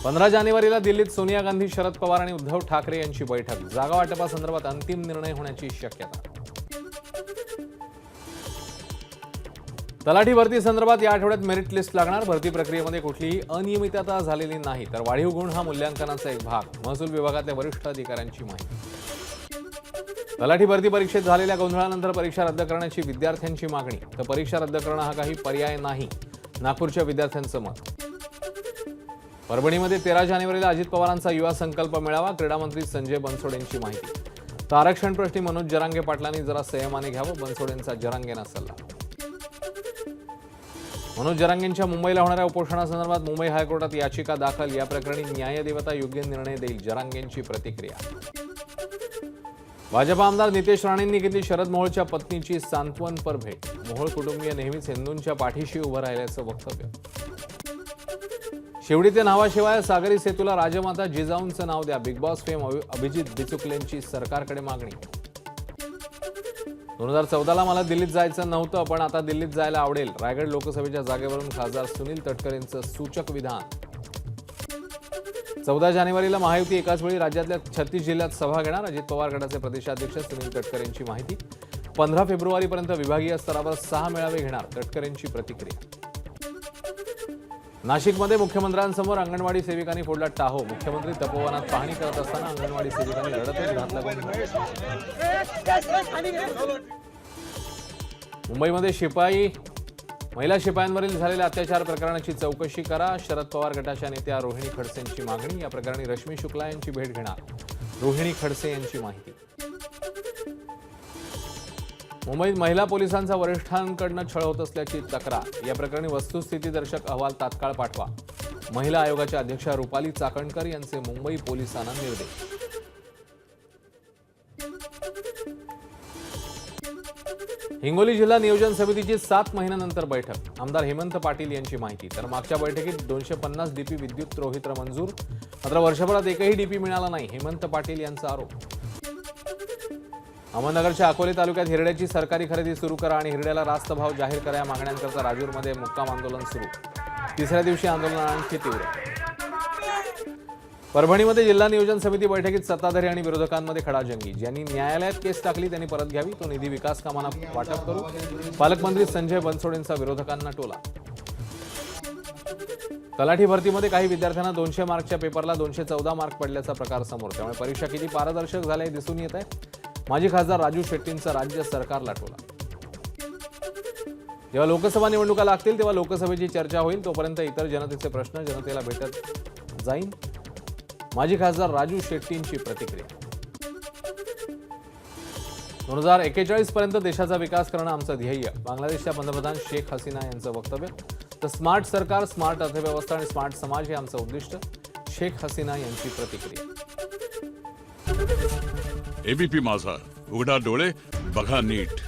15 जानेवारीला दिल्लीत सोनिया गांधी, शरद पवार आणि उद्धव ठाकरे यांची बैठक. जागा वाटपासंदर्भात अंतिम निर्णय होण्याची शक्यता. तलाठी भरती संदर्भात या आठवड्यात मेरिट लिस्ट लागणार. भरती प्रक्रियेमध्ये कुठलीही अनियमितता झालेली नाही, तर वाढीव गुण हा मूल्यांकनाचा एक भाग. महसूल विभागातल्या वरिष्ठ अधिकाऱ्यांची माहिती. तलाठी भरती परीक्षेत झालेल्या गोंधळानंतर परीक्षा रद्द करण्याची विद्यार्थ्यांची मागणी. तर परीक्षा रद्द करणं हा काही पर्याय नाही, नागपूरच्या विद्यार्थ्यांचं मत. परभणीमध्ये 13 जानेवारीला अजित पवारांचा युवा संकल्प मेळावा. क्रीडा मंत्री संजय बनसोडेंची माहिती. तर आरक्षण प्रश्नी मनोज जरांगे पाटलांनी जरा संयमाने घ्यावं, बनसोडेंचा जरांगेंना सल्ला. मनोज जरांगेंच्या मुंबईला होणाऱ्या उपोषणासंदर्भात मुंबई हायकोर्टात याचिका दाखल. या प्रकरणी न्यायदेवता योग्य निर्णय देईल, जरांगेंची प्रतिक्रिया. भाजपा आमदार नितेश राणेंनी घेतली शरद मोहोळच्या पत्नीची सांत्वनपर भेट. मोहोळ कुटुंबीय नेहमीच हिंदूंच्या पाठीशी उभं राहिल्याचं वक्तव्य. शिवडी ते नावाशिवाय सागरी सेतूला राजमाता जिजाऊंचं नाव द्या. बिग बॉस फेम अभिजित बिचुकलेंची सरकारकडे मागणी. 2014ला मला दिल्लीत जायचं नव्हतं, पण आता दिल्लीत जायला आवडेल. रायगड लोकसभेच्या जागेवरून खासदार सुनील तटकरेंचं सूचक विधान. 14 जानेवारीला महायुती एकाच वेळी राज्यातल्या 36 जिल्ह्यात सभा घेणार. अजित पवार गटाचे प्रदेशाध्यक्ष सुनील तटकरेंची माहिती. 15 फेब्रुवारीपर्यंत विभागीय स्तरावर 6 मेळावे घेणार, तटकरेंची प्रतिक्रिया. नाशिकमध्ये मुख्यमंत्र्यांसमोर अंगणवाडी सेविकांनी फोडला टाहो. मुख्यमंत्री तपोवनात पाहणी करत असताना अंगणवाडी सेविकांनी रडतच घातला. मुंबईमध्ये महिला शिपायांवरील झालेल्या अत्याचार प्रकरणाची चौकशी करा. शरद पवार गटाच्या नेत्या रोहिणी खडसेंची मागणी. या प्रकरणी रश्मी शुक्ला यांची भेट घेणार, रोहिणी खडसे यांची माहिती. मुंबईत महिला पोलिसांचा वरिष्ठांकडनं छळ होत असल्याची तक्रार. या प्रकरणी वस्तुस्थितीदर्शक अहवाल तात्काळ पाठवा. महिला आयोगाच्या अध्यक्षा रुपाली चाकणकर यांचे मुंबई पोलिसांना निर्देश. हिंगोली जिल्हा नियोजन समितीची 7 महिन्यानंतर बैठक. आमदार हेमंत पाटील यांची माहिती. तर मागच्या बैठकीत 250 डीपी विद्युत रोहित्र मंजूर, मात्र वर्षभरात एकही डीपी मिळाला नाही, हेमंत पाटील यांचा आरोप. अहमदनगरच्या अकोले तालुक्यात हिरड्याची सरकारी खरेदी सुरू करा आणि हिरड्याला रास्त भाव जाहीर करा या मागण्यांकरता राजूरमध्ये मुक्काम आंदोलन सुरू. तिसऱ्या दिवशी आंदोलन आणखी तीव्र. परभणीमध्ये जिल्हा नियोजन समिती बैठकीत सत्ताधारी आणि विरोधकांमध्ये खडाजंगी. ज्यांनी न्यायालयात केस टाकली त्यांनी परत घ्यावी, तो निधी विकास कामांना वाटप करू. पालकमंत्री संजय बनसोडेंचा विरोधकांना टोला. तलाठी भरतीमध्ये काही विद्यार्थ्यांना 200 मार्कच्या पेपरला 214 मार्क पडल्याचा प्रकार समोर. त्यामुळे परीक्षा किती पारदर्शक झाल्या हे दिसून येत आहे. माजी खासदार राजू शेट्टींचा राज्य सरकारला टोला. जेव्हा लोकसभा निवडणुका लागतील तेव्हा लोकसभेची चर्चा होईल, तोपर्यंत इतर जनतेचे प्रश्न जनतेला भेटत जाईल. माजी खासदार राजू शेट्टींची प्रतिक्रिया. 2041 पर्यंत देशाचा विकास करणं आमचं ध्येय. बांगलादेशच्या पंतप्रधान शेख हसीना यांचं वक्तव्य. तर स्मार्ट सरकार, स्मार्ट अर्थव्यवस्था आणि स्मार्ट समाज हे आमचं उद्दिष्ट. शेख हसीना यांची प्रतिक्रिया. एबीपी माझा, उघडा डोळे बघा नीट.